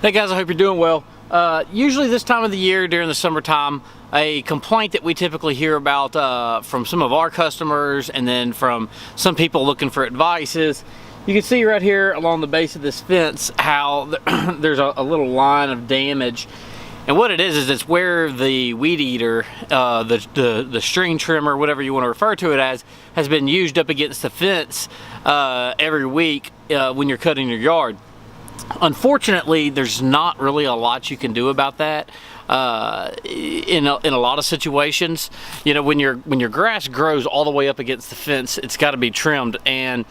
Hey guys, I hope you're doing well. Usually this time of the year during the summertime, a complaint that we typically hear about from some of our customers and then from some people looking for advice is, you can see right here along the base of this fence how there's a little line of damage. And what it is it's where the weed eater, the string trimmer, whatever you want to refer to it as, has been used up against the fence every week when you're cutting your yard. Unfortunately, there's not really a lot you can do about that in a lot of situations. You know, when your grass grows all the way up against the fence, it's got to be trimmed, and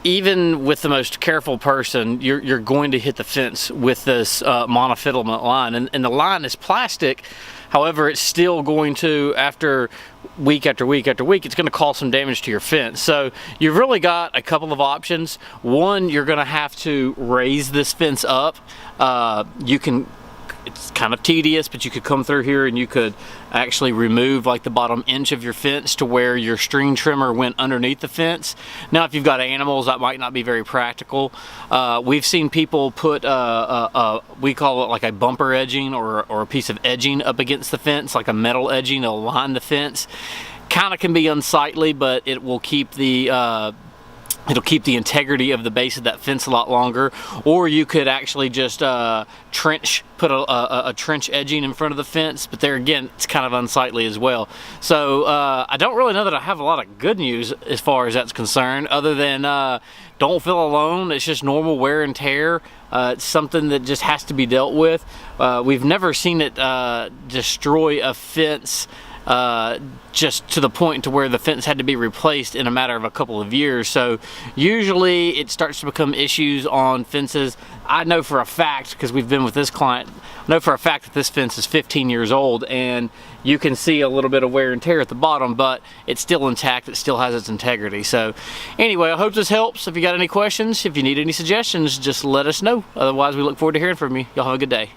even with the most careful person, you're going to hit the fence with this monofilament line, and the line is plastic. However, it's still going to, after week after week after week, it's going to cause some damage to your fence. So you've really got a couple of options. One, you're going to have to raise this fence up. It's kind of tedious, but you could come through here and you could actually remove like the bottom inch of your fence to where your string trimmer went underneath the fence. Now, if you've got animals, that might not be very practical. We've seen people put we call it like a bumper edging or a piece of edging up against the fence, like a metal edging to line the fence. Kind of can be unsightly, but it will keep the integrity of the base of that fence a lot longer. Or you could actually just put a trench edging in front of the fence, but there again, it's kind of unsightly as well. So I don't really know that I have a lot of good news as far as that's concerned, other than don't feel alone. It's just normal wear and tear. It's something that just has to be dealt with. We've never seen it destroy a fence just to the point to where the fence had to be replaced in a matter of a couple of years. So usually it starts to become issues on fences. I know for a fact, because we've been with this client, I know for a fact that this fence is 15 years old, and you can see a little bit of wear and tear at the bottom, but it's still intact. It still has its integrity. So anyway, I hope this helps. If you got any questions, if you need any suggestions, just let us know. Otherwise, we look forward to hearing from you. Y'all have a good day.